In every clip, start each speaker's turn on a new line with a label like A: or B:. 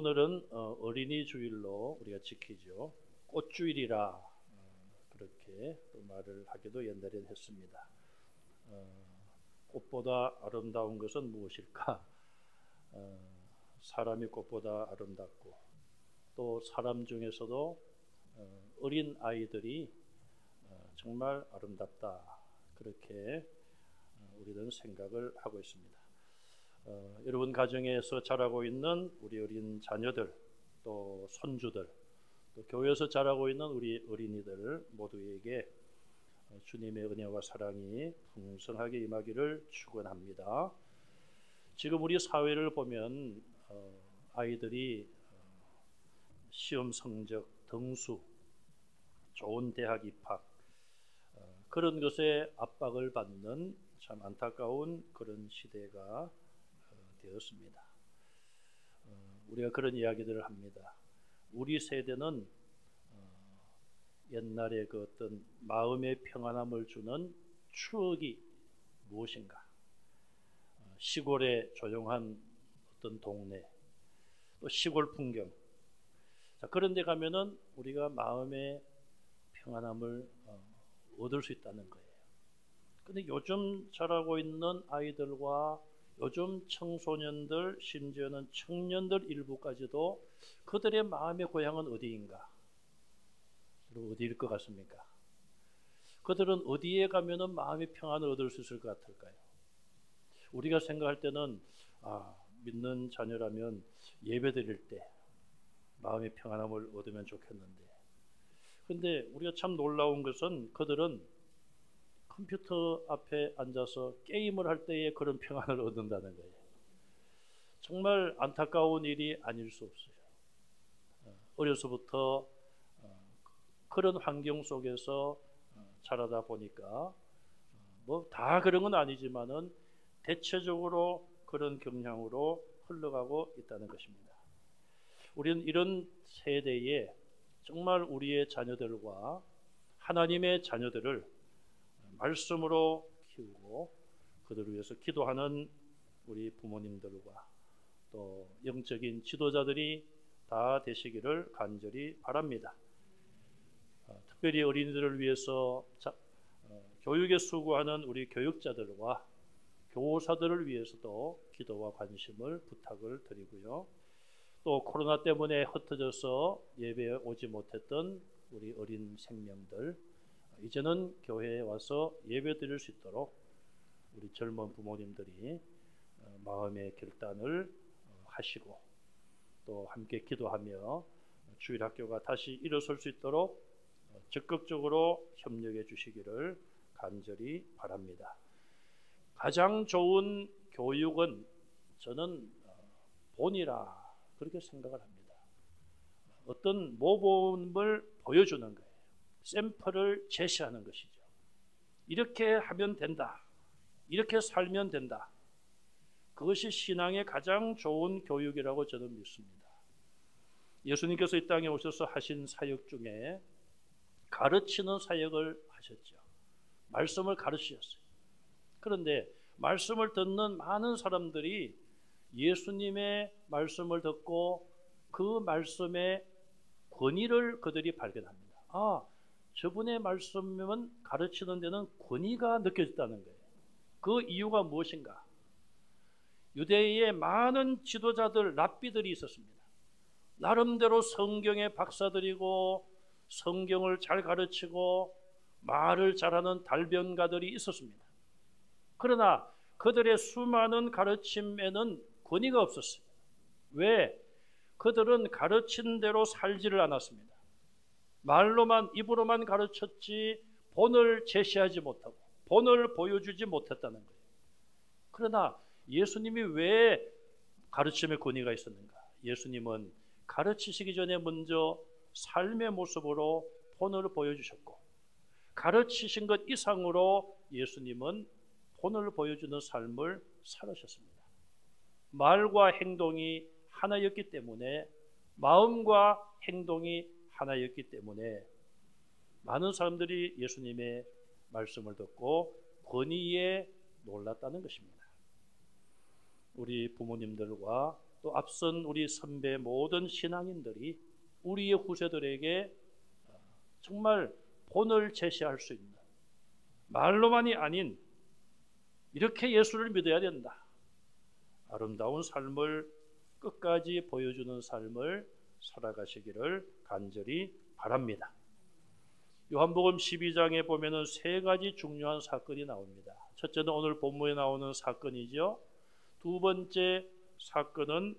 A: 오늘은 어린이 주일로 우리가 지키죠. 꽃주일이라 그렇게 또 말을 하기도 옛날엔 했습니다. 꽃보다 아름다운 것은 무엇일까? 사람이 꽃보다 아름답고 또 사람 중에서도 어린 아이들이 정말 아름답다, 그렇게 우리는 생각을 하고 있습니다. 여러분 가정에서 자라고 있는 우리 어린 자녀들, 또 손주들, 또 교회에서 자라고 있는 우리 어린이들 모두에게 주님의 은혜와 사랑이 풍성하게 임하기를 축원합니다. 지금 우리 사회를 보면 아이들이 시험 성적, 등수, 좋은 대학 입학, 그런 것에 압박을 받는 참 안타까운 그런 시대가 되었습니다. 우리가 그런 이야기들을 합니다. 우리 세대는 옛날에 그 어떤 마음의 평안함을 주는 추억이 무엇인가? 시골의 조용한 어떤 동네, 또 시골 풍경. 자, 그런 데 가면은 우리가 마음의 평안함을 얻을 수 있다는 거예요. 근데 요즘 자라고 있는 아이들과 요즘 청소년들, 심지어는 청년들 일부까지도 그들의 마음의 고향은 어디인가? 어디일 것 같습니까? 그들은 어디에 가면은 마음의 평안을 얻을 수 있을 것 같을까요? 우리가 생각할 때는 믿는 자녀라면 예배 드릴 때 마음의 평안함을 얻으면 좋겠는데, 근데 우리가 참 놀라운 것은 그들은 컴퓨터 앞에 앉아서 게임을 할 때에 그런 평안을 얻는다는 거예요. 정말 안타까운 일이 아닐 수 없어요. 어려서부터 그런 환경 속에서 자라다 보니까 뭐 다 그런 건 아니지만은 대체적으로 그런 경향으로 흘러가고 있다는 것입니다. 우리는 이런 세대에 정말 우리의 자녀들과 하나님의 자녀들을 말씀으로 키우고 그들을 위해서 기도하는 우리 부모님들과 또 영적인 지도자들이 다 되시기를 간절히 바랍니다. 특별히 어린이들을 위해서 교육에 수고하는 우리 교육자들과 교사들을 위해서도 기도와 관심을 부탁을 드리고요. 또 코로나 때문에 흩어져서 예배에 오지 못했던 우리 어린 생명들, 이제는 교회에 와서 예배 드릴 수 있도록 우리 젊은 부모님들이 마음의 결단을 하시고 또 함께 기도하며 주일학교가 다시 일어설 수 있도록 적극적으로 협력해 주시기를 간절히 바랍니다. 가장 좋은 교육은 저는 본이라 그렇게 생각을 합니다. 어떤 모범을 보여주는 거예요. 샘플을 제시하는 것이죠. 이렇게 하면 된다, 이렇게 살면 된다. 그것이 신앙의 가장 좋은 교육이라고 저는 믿습니다. 예수님께서 이 땅에 오셔서 하신 사역 중에 가르치는 사역을 하셨죠. 말씀을 가르치셨어요. 그런데 말씀을 듣는 많은 사람들이 예수님의 말씀을 듣고 그 말씀의 권위를 그들이 발견합니다. 저분의 말씀은 가르치는 데는 권위가 느껴졌다는 거예요. 그 이유가 무엇인가? 유대의 많은 지도자들, 랍비들이 있었습니다. 나름대로 성경의 박사들이고 성경을 잘 가르치고 말을 잘하는 달변가들이 있었습니다. 그러나 그들의 수많은 가르침에는 권위가 없었어요. 왜? 그들은 가르친 대로 살지를 않았습니다. 말로만, 입으로만 가르쳤지 본을 제시하지 못하고 본을 보여주지 못했다는 거예요. 그러나 예수님이 왜 가르침의 권위가 있었는가? 예수님은 가르치시기 전에 먼저 삶의 모습으로 본을 보여주셨고, 가르치신 것 이상으로 예수님은 본을 보여주는 삶을 살으셨습니다. 말과 행동이 하나였기 때문에, 마음과 행동이 하나였기 때문에 많은 사람들이 예수님의 말씀을 듣고 권위에 놀랐다는 것입니다. 우리 부모님들과 또 앞선 우리 선배 모든 신앙인들이 우리의 후세들에게 정말 본을 제시할 수 있는, 말로만이 아닌 이렇게 예수를 믿어야 된다, 아름다운 삶을 끝까지 보여주는 삶을 살아가시기를 간절히 바랍니다. 요한복음 12장에 보면은 세 가지 중요한 사건이 나옵니다. 첫째는 오늘 본문에 나오는 사건이죠. 두 번째 사건은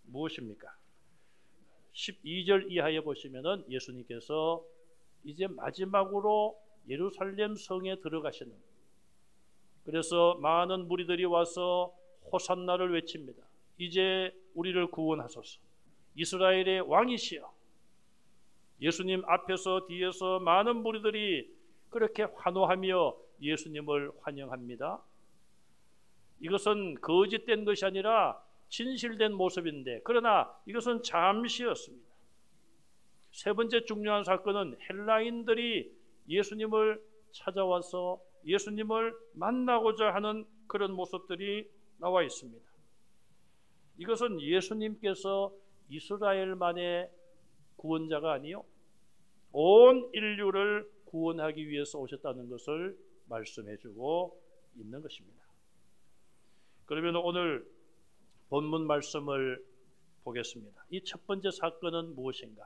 A: 무엇입니까? 12절 이하에 보시면은 예수님께서 이제 마지막으로 예루살렘 성에 들어가시는, 그래서 많은 무리들이 와서 호산나를 외칩니다. 이제 우리를 구원하소서, 이스라엘의 왕이시여. 예수님 앞에서 뒤에서 많은 무리들이 그렇게 환호하며 예수님을 환영합니다. 이것은 거짓된 것이 아니라 진실된 모습인데, 그러나 이것은 잠시였습니다. 세 번째 중요한 사건은 헬라인들이 예수님을 찾아와서 예수님을 만나고자 하는 그런 모습들이 나와 있습니다. 이것은 예수님께서 이스라엘만의 구원자가 아니요, 온 인류를 구원하기 위해서 오셨다는 것을 말씀해주고 있는 것입니다. 그러면 오늘 본문 말씀을 보겠습니다. 이 첫 번째 사건은 무엇인가?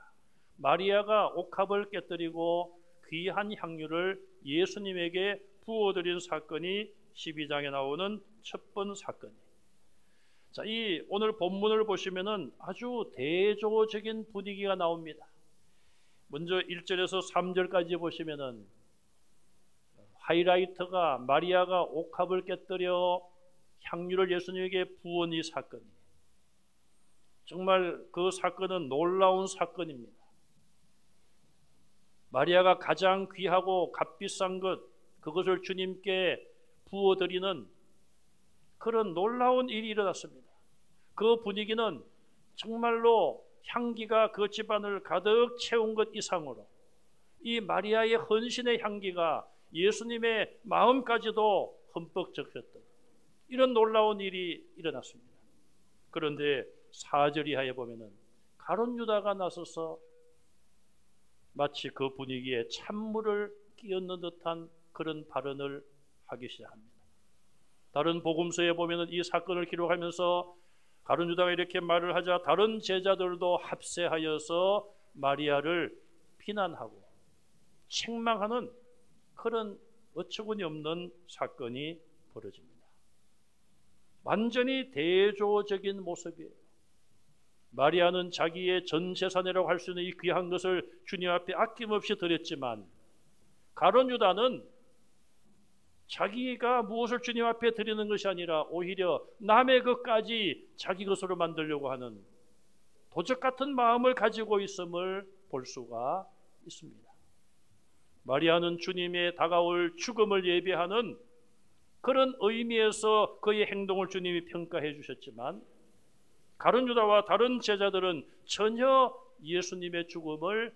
A: 마리아가 옥합을 깨뜨리고 귀한 향유를 예수님에게 부어드린 사건이 12장에 나오는 첫 번째 사건이에요. 자, 이 오늘 본문을 보시면은 아주 대조적인 분위기가 나옵니다. 먼저 1절에서 3절까지 보시면은 하이라이트가 마리아가 옥합을 깨뜨려 향유를 예수님에게 부은 이 사건이, 정말 그 사건은 놀라운 사건입니다. 마리아가 가장 귀하고 값비싼 것, 그것을 주님께 부어드리는 그런 놀라운 일이 일어났습니다. 그 분위기는 정말로 향기가 그 집안을 가득 채운 것 이상으로 이 마리아의 헌신의 향기가 예수님의 마음까지도 흠뻑 적셨던 이런 놀라운 일이 일어났습니다. 그런데 4절 이하에 보면은 가룟 유다가 나서서 마치 그 분위기에 찬물을 끼얹는 듯한 그런 발언을 하기 시작합니다. 다른 복음서에 보면은 이 사건을 기록하면서 가룟 유다가 이렇게 말을 하자 다른 제자들도 합세하여서 마리아를 비난하고 책망하는 그런 어처구니 없는 사건이 벌어집니다. 완전히 대조적인 모습이에요. 마리아는 자기의 전 재산이라고 할 수 있는 이 귀한 것을 주님 앞에 아낌없이 드렸지만, 가룟 유다는 자기가 무엇을 주님 앞에 드리는 것이 아니라 오히려 남의 것까지 자기 것으로 만들려고 하는 도적 같은 마음을 가지고 있음을 볼 수가 있습니다. 마리아는 주님의 다가올 죽음을 예비하는 그런 의미에서 그의 행동을 주님이 평가해 주셨지만, 가룟 유다와 다른 제자들은 전혀 예수님의 죽음을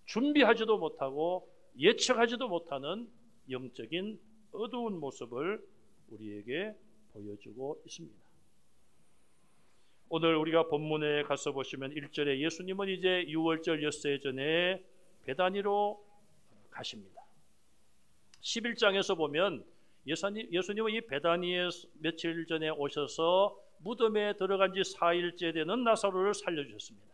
A: 준비하지도 못하고 예측하지도 못하는 영적인 어두운 모습을 우리에게 보여주고 있습니다. 오늘 우리가 본문에 가서 보시면 1절에 예수님은 이제 유월절 엿새 전에 베다니로 가십니다. 11장에서 보면 예수님은 이 베다니에 며칠 전에 오셔서 무덤에 들어간 지 4일째 되는 나사로를 살려주셨습니다.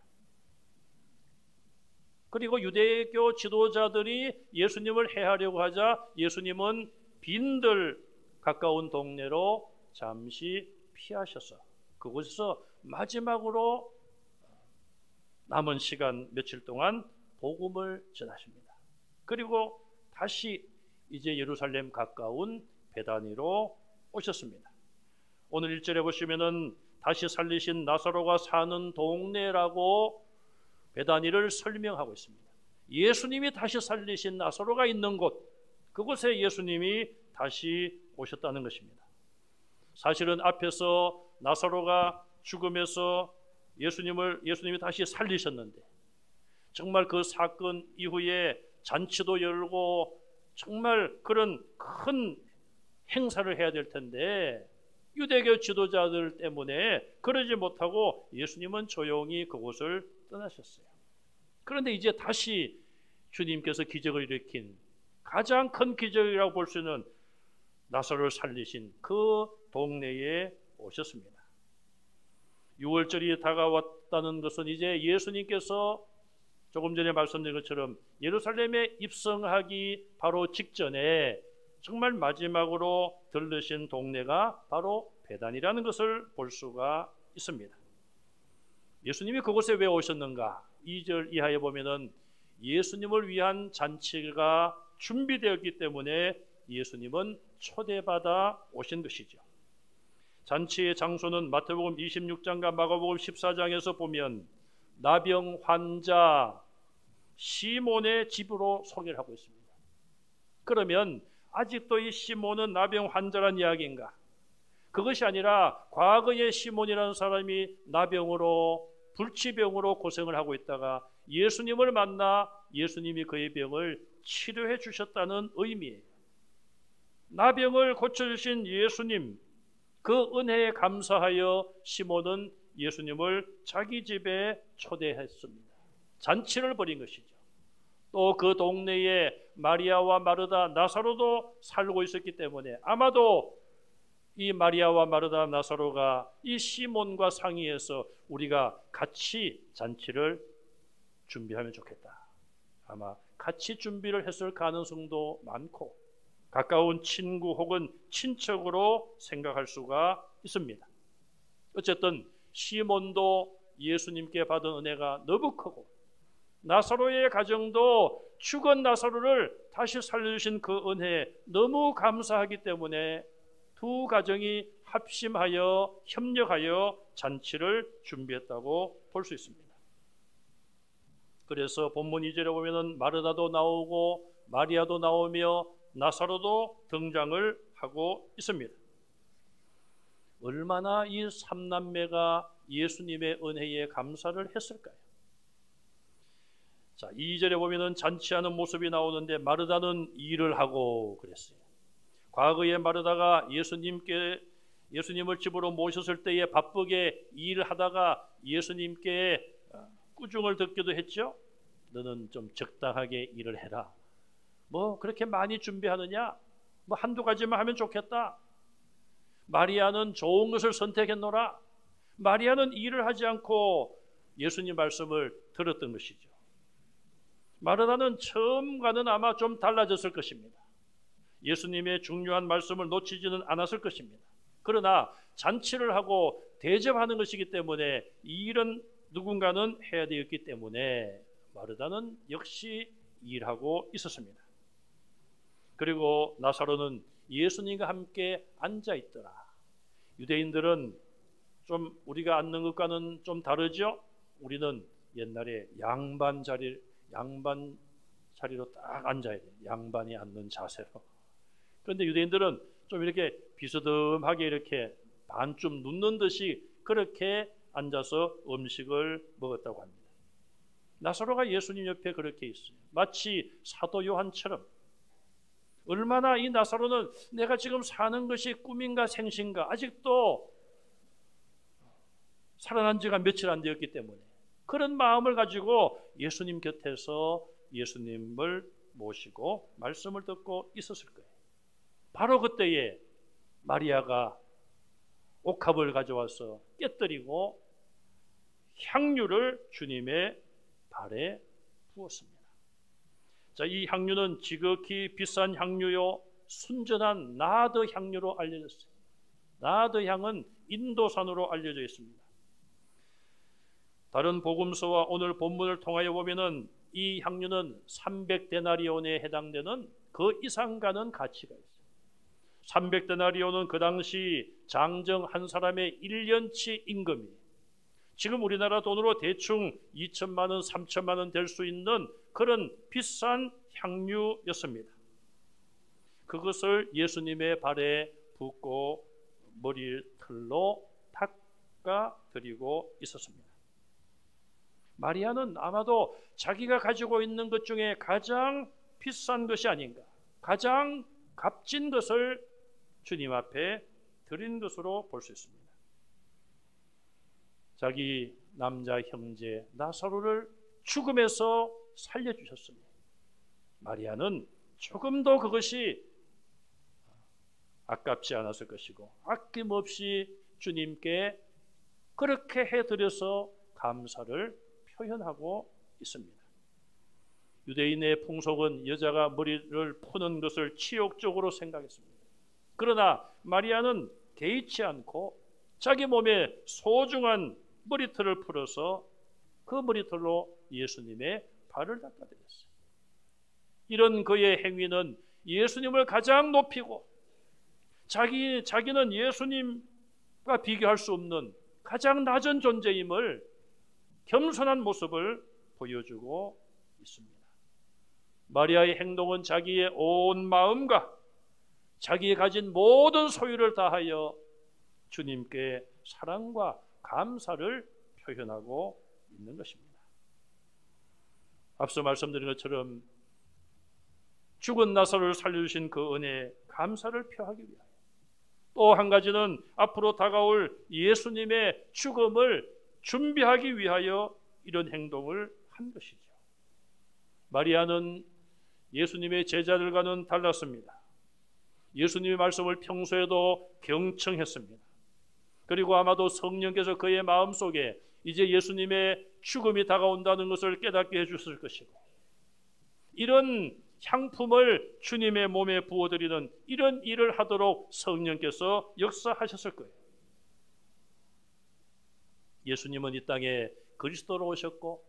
A: 그리고 유대교 지도자들이 예수님을 해하려고 하자 예수님은 빈들 가까운 동네로 잠시 피하셔서 그곳에서 마지막으로 남은 시간 며칠 동안 복음을 전하십니다. 그리고 다시 이제 예루살렘 가까운 베다니로 오셨습니다. 오늘 1절에 보시면은 다시 살리신 나사로가 사는 동네라고 베다니를 설명하고 있습니다. 예수님이 다시 살리신 나사로가 있는 곳, 그곳에 예수님이 다시 오셨다는 것입니다. 사실은 앞에서 나사로가 죽음에서 예수님이 다시 살리셨는데, 정말 그 사건 이후에 잔치도 열고 정말 그런 큰 행사를 해야 될 텐데 유대교 지도자들 때문에 그러지 못하고 예수님은 조용히 그곳을 떠나셨어요. 그런데 이제 다시 주님께서 기적을 일으킨 가장 큰 기적이라고 볼 수 있는 나사로를 살리신 그 동네에 오셨습니다. 6월절이 다가왔다는 것은 이제 예수님께서 조금 전에 말씀드린 것처럼 예루살렘에 입성하기 바로 직전에 정말 마지막으로 들르신 동네가 바로 베단이라는 것을 볼 수가 있습니다. 예수님이 그곳에 왜 오셨는가? 2절 이하에 보면은 예수님을 위한 잔치가 준비되었기 때문에 예수님은 초대받아 오신 것이죠. 잔치의 장소는 마태복음 26장과 마가복음 14장에서 보면 나병 환자 시몬의 집으로 소개를 하고 있습니다. 그러면 아직도 이 시몬은 나병 환자란 이야기인가? 그것이 아니라 과거에 시몬이라는 사람이 나병으로 불치병으로 고생을 하고 있다가 예수님을 만나 예수님이 그의 병을 치료해 주셨다는 의미예요. 나병을 고쳐주신 예수님, 그 은혜에 감사하여 시몬은 예수님을 자기 집에 초대했습니다. 잔치를 벌인 것이죠. 또 그 동네에 마리아와 마르다, 나사로도 살고 있었기 때문에 아마도 이 마리아와 마르다, 나사로가 이 시몬과 상의해서 우리가 같이 잔치를 준비하면 좋겠다. 아마 같이 준비를 했을 가능성도 많고 가까운 친구 혹은 친척으로 생각할 수가 있습니다. 어쨌든 시몬도 예수님께 받은 은혜가 너무 크고 나사로의 가정도 죽은 나사로를 다시 살려주신 그 은혜에 너무 감사하기 때문에 두 가정이 합심하여 협력하여 잔치를 준비했다고 볼 수 있습니다. 그래서 본문 2절에 보면은 마르다도 나오고 마리아도 나오며 나사로도 등장을 하고 있습니다. 얼마나 이 삼남매가 예수님의 은혜에 감사를 했을까요? 자, 2절에 보면은 잔치하는 모습이 나오는데 마르다는 일을 하고 그랬어요. 과거에 마르다가 예수님을 집으로 모셨을 때에 바쁘게 일을 하다가 예수님께 꾸중을 듣기도 했죠. 너는 좀 적당하게 일을 해라. 뭐 그렇게 많이 준비하느냐? 뭐 한두 가지만 하면 좋겠다. 마리아는 좋은 것을 선택했노라. 마리아는 일을 하지 않고 예수님 말씀을 들었던 것이죠. 마르다는 처음과는 아마 좀 달라졌을 것입니다. 예수님의 중요한 말씀을 놓치지는 않았을 것입니다. 그러나 잔치를 하고 대접하는 것이기 때문에 이 일은 누군가는 해야 되었기 때문에 마르다는 역시 일하고 있었습니다. 그리고 나사로는 예수님과 함께 앉아 있더라. 유대인들은 좀 우리가 앉는 것과는 좀 다르죠? 우리는 옛날에 양반 자리로 딱 앉아야 돼요. 양반이 앉는 자세로. 그런데 유대인들은 좀 이렇게 비스듬하게 이렇게 반쯤 눕는 듯이 그렇게 앉아서 음식을 먹었다고 합니다. 나사로가 예수님 옆에 그렇게 있어요. 마치 사도 요한처럼. 얼마나 이 나사로는 내가 지금 사는 것이 꿈인가 생신가 아직도 살아난 지가 며칠 안 되었기 때문에 그런 마음을 가지고 예수님 곁에서 예수님을 모시고 말씀을 듣고 있었을 거예요. 바로 그때에 마리아가 옥합을 가져와서 깨뜨리고 향유를 주님의 발에 부었습니다. 자, 이 향유는 지극히 비싼 향유요, 순전한 나드 향유로 알려졌어요. 나드 향은 인도산으로 알려져 있습니다. 다른 복음서와 오늘 본문을 통하여 보면은 이 향유는 300데나리온에 해당되는 그 이상 가는 가치가 있어요. 300데나리온은 그 당시 장정 한 사람의 1년치 임금이에요. 지금 우리나라 돈으로 대충 2천만 원, 3천만 원 될 수 있는 그런 비싼 향유였습니다. 그것을 예수님의 발에 붓고 머리털로 닦아 드리고 있었습니다. 마리아는 아마도 자기가 가지고 있는 것 중에 가장 비싼 것이 아닌가, 가장 값진 것을 주님 앞에 드린 것으로 볼 수 있습니다. 자기 남자 형제 나사로를 죽음에서 살려주셨으니 마리아는 조금도 그것이 아깝지 않았을 것이고 아낌없이 주님께 그렇게 해드려서 감사를 표현하고 있습니다. 유대인의 풍속은 여자가 머리를 푸는 것을 치욕적으로 생각했습니다. 그러나 마리아는 개의치 않고 자기 몸에 소중한 머리털을 풀어서 그 머리털로 예수님의 발을 닦아드렸어요. 이런 그의 행위는 예수님을 가장 높이고 자기는 예수님과 비교할 수 없는 가장 낮은 존재임을 겸손한 모습을 보여주고 있습니다. 마리아의 행동은 자기의 온 마음과 자기의 가진 모든 소유를 다하여 주님께 사랑과 감사를 표현하고 있는 것입니다. 앞서 말씀드린 것처럼 죽은 나사로를 살려주신 그 은혜에 감사를 표하기 위하여 또 한 가지는 앞으로 다가올 예수님의 죽음을 준비하기 위하여 이런 행동을 한 것이죠. 마리아는 예수님의 제자들과는 달랐습니다. 예수님의 말씀을 평소에도 경청했습니다. 그리고 아마도 성령께서 그의 마음속에 이제 예수님의 죽음이 다가온다는 것을 깨닫게 해주셨을 것이고 이런 향품을 주님의 몸에 부어드리는 이런 일을 하도록 성령께서 역사하셨을 거예요. 예수님은 이 땅에 그리스도로 오셨고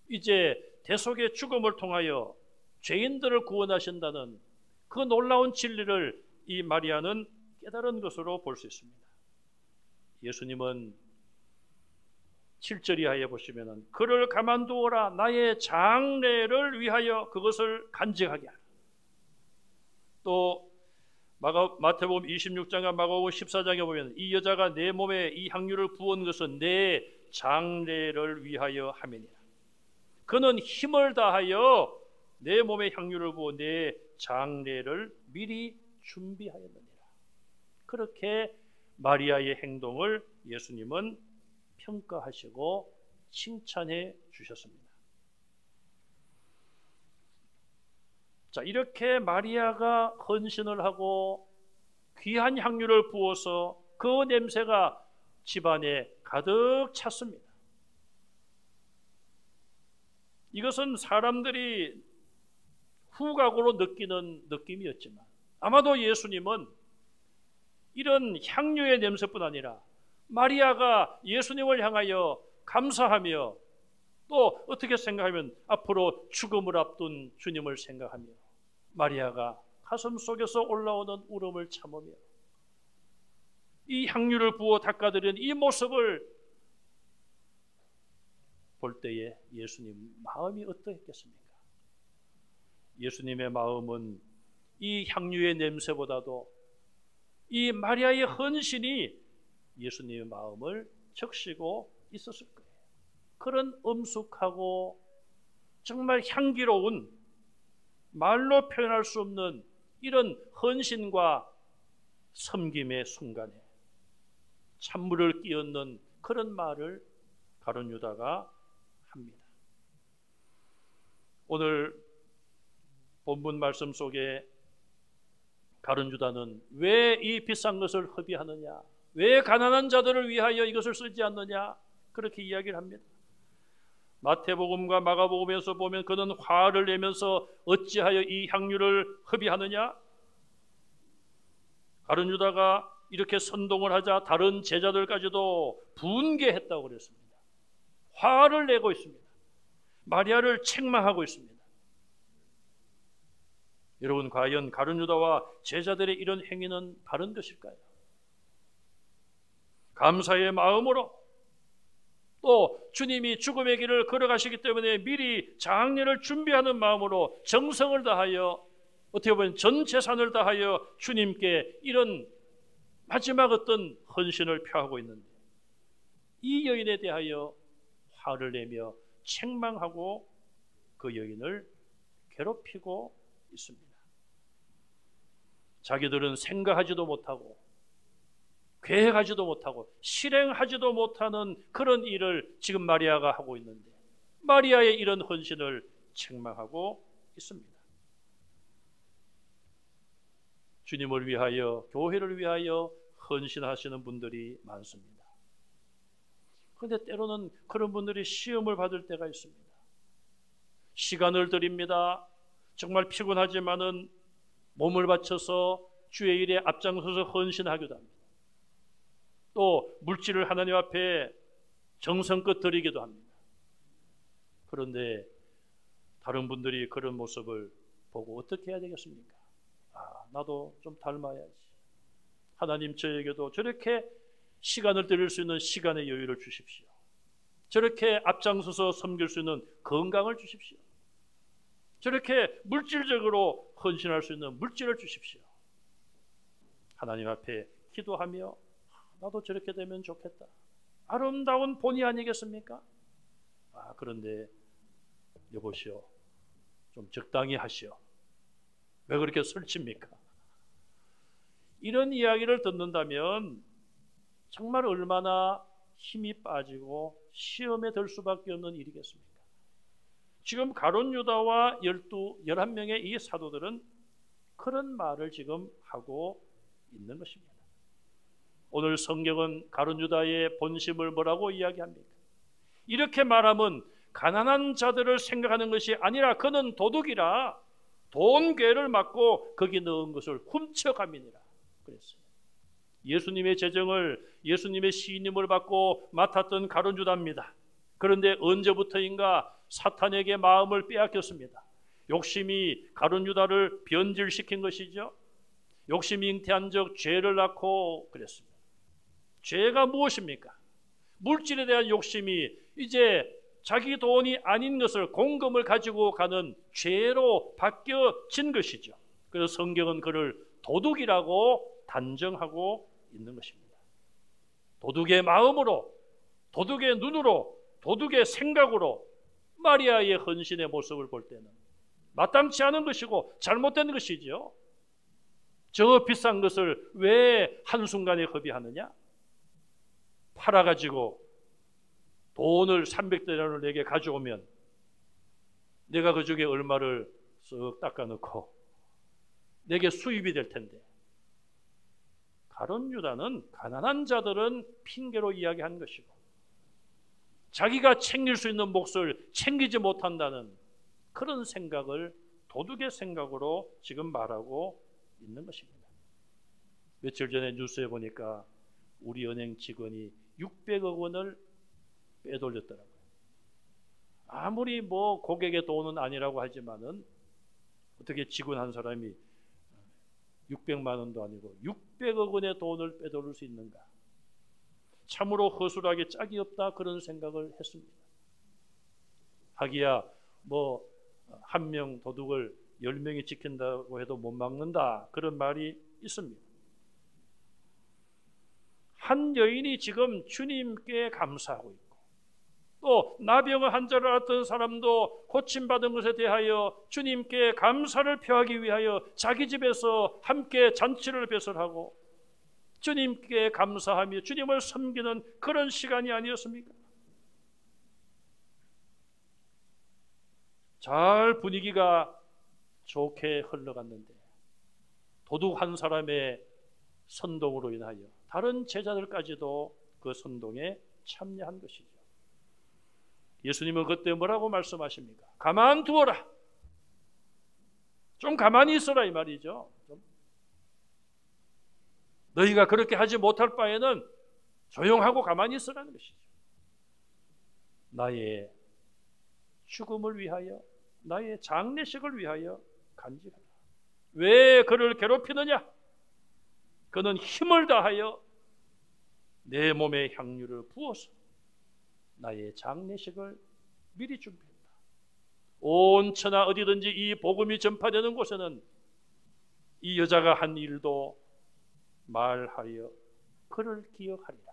A: 이제 대속의 죽음을 통하여 죄인들을 구원하신다는 그 놀라운 진리를 이 마리아는 깨달은 것으로 볼 수 있습니다. 예수님은 7절 이하에 보시면 그를 가만두어라 나의 장래를 위하여 그것을 간직하게 하라. 또 마태복음 26장과 마가복음 14장에 보면 이 여자가 내 몸에 이 향유를 부은 것은 내 장래를 위하여 함이니라. 그는 힘을 다하여 내 몸에 향유를 부어 내 장래를 미리 준비하였느니라. 그렇게 마리아의 행동을 예수님은 평가하시고 칭찬해 주셨습니다. 자, 이렇게 마리아가 헌신을 하고 귀한 향유를 부어서 그 냄새가 집안에 가득 찼습니다. 이것은 사람들이 후각으로 느끼는 느낌이었지만 아마도 예수님은 이런 향유의 냄새뿐 아니라 마리아가 예수님을 향하여 감사하며 또 어떻게 생각하면 앞으로 죽음을 앞둔 주님을 생각하며 마리아가 가슴 속에서 올라오는 울음을 참으며 이 향유를 부어 닦아드리는 이 모습을 볼 때에 예수님 마음이 어떠했겠습니까? 예수님의 마음은 이 향유의 냄새보다도 이 마리아의 헌신이 예수님의 마음을 적시고 있었을 거예요. 그런 엄숙하고 정말 향기로운 말로 표현할 수 없는 이런 헌신과 섬김의 순간에 찬물을 끼얹는 그런 말을 가룟 유다가 합니다. 오늘 본문 말씀 속에 가룟 유다는 왜 이 비싼 것을 허비하느냐, 왜 가난한 자들을 위하여 이것을 쓰지 않느냐 그렇게 이야기를 합니다. 마태복음과 마가복음에서 보면 그는 화를 내면서 어찌하여 이 향유를 허비하느냐. 가룟 유다가 이렇게 선동을 하자 다른 제자들까지도 분개했다고 그랬습니다. 화를 내고 있습니다. 마리아를 책망하고 있습니다. 여러분, 과연 가룟 유다와 제자들의 이런 행위는 바른 것일까요? 감사의 마음으로 또 주님이 죽음의 길을 걸어가시기 때문에 미리 장례를 준비하는 마음으로 정성을 다하여 어떻게 보면 전 재산을 다하여 주님께 이런 마지막 어떤 헌신을 표하고 있는데 이 여인에 대하여 화를 내며 책망하고 그 여인을 괴롭히고 있습니다. 자기들은 생각하지도 못하고 계획하지도 못하고 실행하지도 못하는 그런 일을 지금 마리아가 하고 있는데 마리아의 이런 헌신을 책망하고 있습니다. 주님을 위하여, 교회를 위하여 헌신하시는 분들이 많습니다. 그런데 때로는 그런 분들이 시험을 받을 때가 있습니다. 시간을 드립니다. 정말 피곤하지만은 몸을 바쳐서 주의 일에 앞장서서 헌신하기도 합니다. 또 물질을 하나님 앞에 정성껏 드리기도 합니다. 그런데 다른 분들이 그런 모습을 보고 어떻게 해야 되겠습니까? 나도 좀 닮아야지. 하나님 저에게도 저렇게 시간을 드릴 수 있는 시간의 여유를 주십시오. 저렇게 앞장서서 섬길 수 있는 건강을 주십시오. 저렇게 물질적으로 헌신할 수 있는 물질을 주십시오. 하나님 앞에 기도하며 나도 저렇게 되면 좋겠다. 아름다운 본의 아니겠습니까? 그런데 여보시오, 좀 적당히 하시오. 왜 그렇게 설칩니까? 이런 이야기를 듣는다면 정말 얼마나 힘이 빠지고 시험에 들 수밖에 없는 일이겠습니까? 지금 가룟 유다와 11명의 이 사도들은 그런 말을 지금 하고 있는 것입니다. 오늘 성경은 가룟 유다의 본심을 뭐라고 이야기합니까? 이렇게 말하면 가난한 자들을 생각하는 것이 아니라 그는 도둑이라 돈괴를 맞고 거기 넣은 것을 훔쳐가미니라 그랬어요. 예수님의 재정을, 예수님의 시인임을 받고 맡았던 가룟 유다입니다. 그런데 언제부터인가 사탄에게 마음을 빼앗겼습니다. 욕심이 가룟 유다를 변질시킨 것이죠. 욕심이 잉태한 적 죄를 낳고 그랬습니다. 죄가 무엇입니까? 물질에 대한 욕심이 이제 자기 돈이 아닌 것을, 공금을 가지고 가는 죄로 바뀌어진 것이죠. 그래서 성경은 그를 도둑이라고 단정하고 있는 것입니다. 도둑의 마음으로, 도둑의 눈으로, 도둑의 생각으로 마리아의 헌신의 모습을 볼 때는 마땅치 않은 것이고 잘못된 것이죠. 저 비싼 것을 왜 한순간에 허비하느냐? 팔아가지고 돈을 300데나리온을 내게 가져오면 내가 그 중에 얼마를 쓱 닦아놓고 내게 수입이 될 텐데, 가룟 유다는 가난한 자들은 핑계로 이야기한 것이고 자기가 챙길 수 있는 몫을 챙기지 못한다는 그런 생각을 도둑의 생각으로 지금 말하고 있는 것입니다. 며칠 전에 뉴스에 보니까 우리 은행 직원이 600억 원을 빼돌렸더라고요. 아무리 뭐 고객의 돈은 아니라고 하지만은 어떻게 직원 한 사람이 600만 원도 아니고 600억 원의 돈을 빼돌릴 수 있는가? 참으로 허술하게 짝이 없다, 그런 생각을 했습니다. 하기야 뭐 한 명 도둑을 10명이 지킨다고 해도 못 막는다, 그런 말이 있습니다. 한 여인이 지금 주님께 감사하고 있고 또 나병의 환자를 앓았던 사람도 고침받은 것에 대하여 주님께 감사를 표하기 위하여 자기 집에서 함께 잔치를 배설하고 주님께 감사하며 주님을 섬기는 그런 시간이 아니었습니까? 잘 분위기가 좋게 흘러갔는데 도둑 한 사람의 선동으로 인하여 다른 제자들까지도 그 선동에 참여한 것이죠. 예수님은 그때 뭐라고 말씀하십니까? 가만두어라. 좀 가만히 있어라, 이 말이죠. 너희가 그렇게 하지 못할 바에는 조용하고 가만히 있으라는 것이죠. 나의 죽음을 위하여, 나의 장례식을 위하여 간직하라. 왜 그를 괴롭히느냐? 그는 힘을 다하여 내 몸에 향유를 부어서 나의 장례식을 미리 준비했다. 온 천하 어디든지 이 복음이 전파되는 곳에는 이 여자가 한 일도 말하여 그를 기억하리라.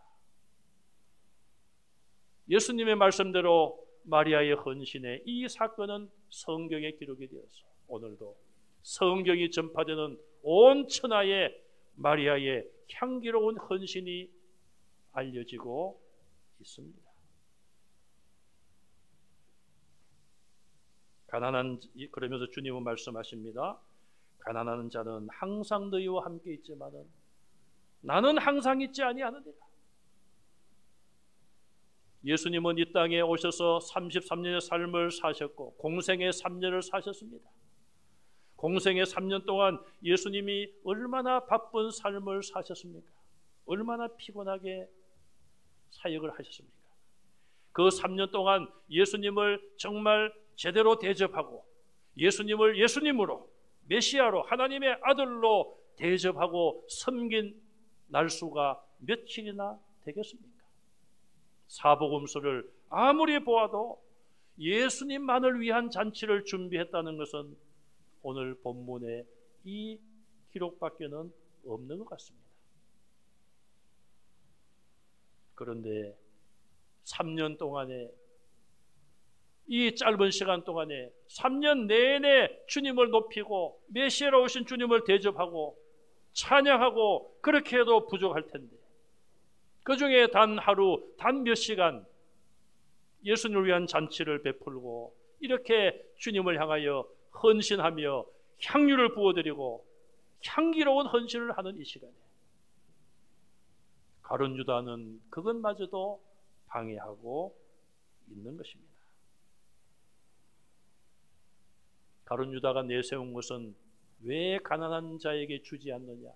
A: 예수님의 말씀대로 마리아의 헌신의 이 사건은 성경에 기록이 되어서 오늘도 성경이 전파되는 온 천하에 마리아의 향기로운 헌신이 알려지고 있습니다. 그러면서 주님은 말씀하십니다. 가난한 자는 항상 너희와 함께 있지만은 나는 항상 있지 아니하느니라. 예수님은 이 땅에 오셔서 33년의 삶을 사셨고 공생의 3년을 사셨습니다. 공생의 3년 동안 예수님이 얼마나 바쁜 삶을 사셨습니까? 얼마나 피곤하게 사역을 하셨습니까? 그 3년 동안 예수님을 정말 제대로 대접하고 예수님을 예수님으로 메시아로 하나님의 아들로 대접하고 섬긴 날수가 며칠이나 되겠습니까? 사복음서를 아무리 보아도 예수님만을 위한 잔치를 준비했다는 것은 오늘 본문에 이 기록밖에는 없는 것 같습니다. 그런데 3년 동안에 이 짧은 시간 동안에 3년 내내 주님을 높이고 메시아로 오신 주님을 대접하고 찬양하고 그렇게 해도 부족할 텐데 그 중에 단 하루, 단 몇 시간 예수님을 위한 잔치를 베풀고 이렇게 주님을 향하여 헌신하며 향유를 부어드리고 향기로운 헌신을 하는 이 시간에 가룟 유다는 그것마저도 방해하고 있는 것입니다. 가룟 유다가 내세운 것은 왜 가난한 자에게 주지 않느냐?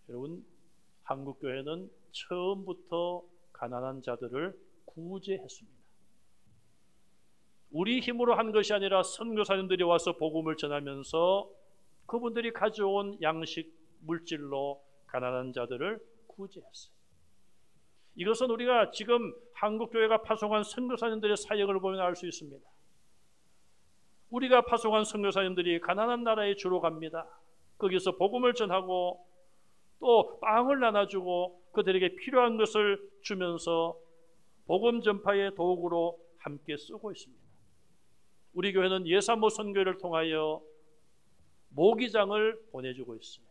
A: 여러분, 한국교회는 처음부터 가난한 자들을 구제했습니다. 우리 힘으로 한 것이 아니라 선교사님들이 와서 복음을 전하면서 그분들이 가져온 양식 물질로 가난한 자들을 구제했어요. 이것은 우리가 지금 한국교회가 파송한 선교사님들의 사역을 보면 알 수 있습니다. 우리가 파송한 선교사님들이 가난한 나라에 주로 갑니다. 거기서 복음을 전하고 또 빵을 나눠주고 그들에게 필요한 것을 주면서 복음 전파의 도구로 함께 쓰고 있습니다. 우리 교회는 예산모 선교를 통하여 모기장을 보내주고 있어요.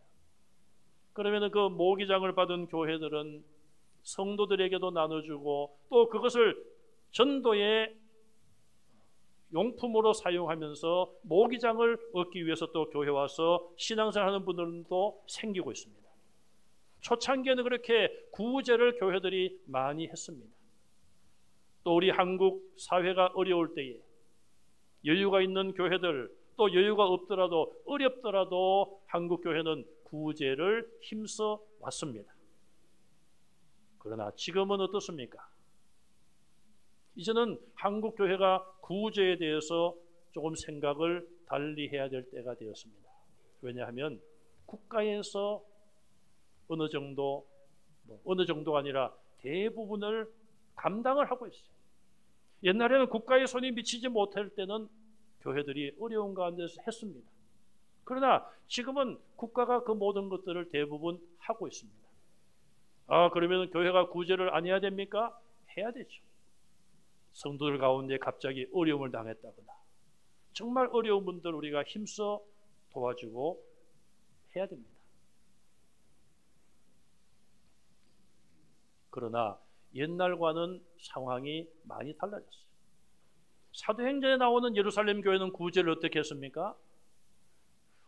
A: 그러면 그 모기장을 받은 교회들은 성도들에게도 나눠주고 또 그것을 전도의 용품으로 사용하면서 모기장을 얻기 위해서 또 교회 와서 신앙생활하는 분들도 생기고 있습니다. 초창기에는 그렇게 구제를 교회들이 많이 했습니다. 또 우리 한국 사회가 어려울 때에 여유가 있는 교회들 또 여유가 없더라도 어렵더라도 한국 교회는 구제를 힘써 왔습니다. 그러나 지금은 어떻습니까? 이제는 한국 교회가 구제에 대해서 조금 생각을 달리 해야 될 때가 되었습니다. 왜냐하면 국가에서 어느 정도가 아니라 대부분을 감당을 하고 있어요. 옛날에는 국가의 손이 미치지 못할 때는 교회들이 어려운 가운데서 했습니다. 그러나 지금은 국가가 그 모든 것들을 대부분 하고 있습니다. 그러면 교회가 구제를 안 해야 됩니까? 해야 되죠. 성도들 가운데 갑자기 어려움을 당했다거나 정말 어려운 분들 우리가 힘써 도와주고 해야 됩니다. 그러나 옛날과는 상황이 많이 달라졌어요. 사도행전에 나오는 예루살렘 교회는 구제를 어떻게 했습니까?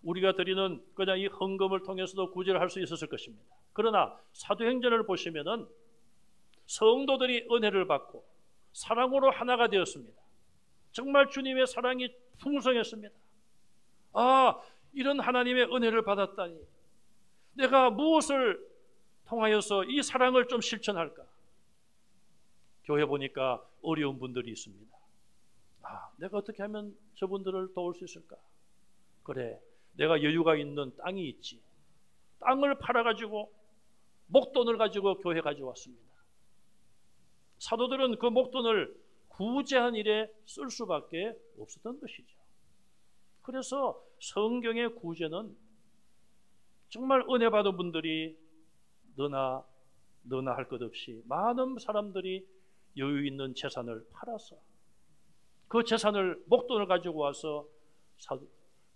A: 우리가 드리는 그냥 이 헌금을 통해서도 구제를 할 수 있었을 것입니다. 그러나 사도행전을 보시면은 성도들이 은혜를 받고 사랑으로 하나가 되었습니다. 정말 주님의 사랑이 풍성했습니다. 이런 하나님의 은혜를 받았다니 내가 무엇을 통하여서 이 사랑을 좀 실천할까? 교회 보니까 어려운 분들이 있습니다. 내가 어떻게 하면 저분들을 도울 수 있을까? 그래, 내가 여유가 있는 땅이 있지. 땅을 팔아가지고 목돈을 가지고 교회 가져왔습니다. 사도들은 그 목돈을 구제한 일에 쓸 수밖에 없었던 것이죠. 그래서 성경의 구제는 정말 은혜 받은 분들이 너나 할 것 없이 많은 사람들이 여유 있는 재산을 팔아서 그 재산을 목돈을 가지고 와서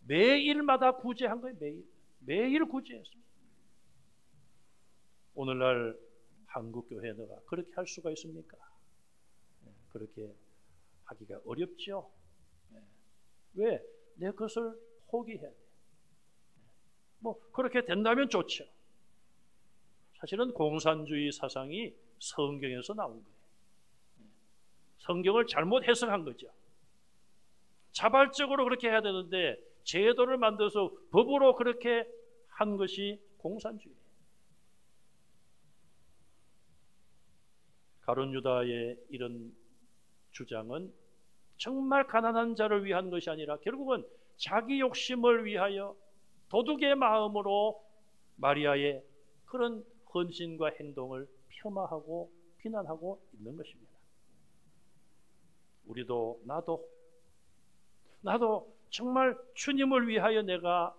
A: 매일마다 구제한 거예요. 매일. 매일 구제했습니다. 오늘날 한국 교회가 그렇게 할 수가 있습니까? 그렇게 하기가 어렵죠. 왜? 내 것을 포기해야 돼. 뭐 그렇게 된다면 좋죠. 사실은 공산주의 사상이 성경에서 나온 거예요. 성경을 잘못 해석한 거죠. 자발적으로 그렇게 해야 되는데 제도를 만들어서 법으로 그렇게 한 것이 공산주의예요. 가룟 유다의 이런 주장은 정말 가난한 자를 위한 것이 아니라 결국은 자기 욕심을 위하여 도둑의 마음으로 마리아의 그런 헌신과 행동을 폄하하고 비난하고 있는 것입니다. 우리도 나도 정말 주님을 위하여 내가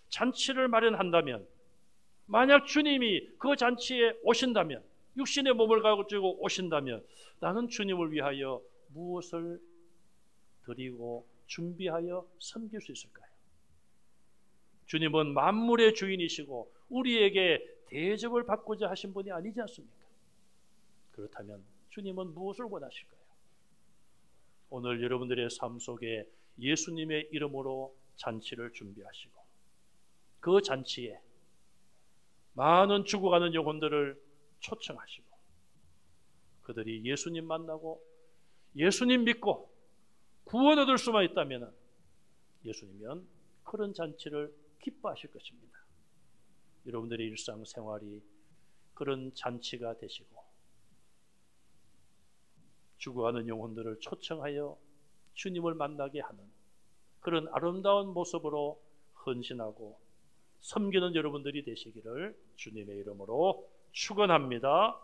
A: 잔치를 마련한다면, 만약 주님이 그 잔치에 오신다면, 육신의 몸을 가지고 오신다면 나는 주님을 위하여 무엇을 드리고 준비하여 섬길 수 있을까요? 주님은 만물의 주인이시고 우리에게 대접을 받고자 하신 분이 아니지 않습니까? 그렇다면 주님은 무엇을 원하실까요? 오늘 여러분들의 삶 속에 예수님의 이름으로 잔치를 준비하시고 그 잔치에 많은 죽어가는 영혼들을 초청하시고 그들이 예수님 만나고 예수님 믿고 구원 얻을 수만 있다면 예수님은 그런 잔치를 기뻐하실 것입니다. 여러분들의 일상생활이 그런 잔치가 되시고 죽어가는 영혼들을 초청하여 주님을 만나게 하는 그런 아름다운 모습으로 헌신하고 섬기는 여러분들이 되시기를 주님의 이름으로 축원합니다.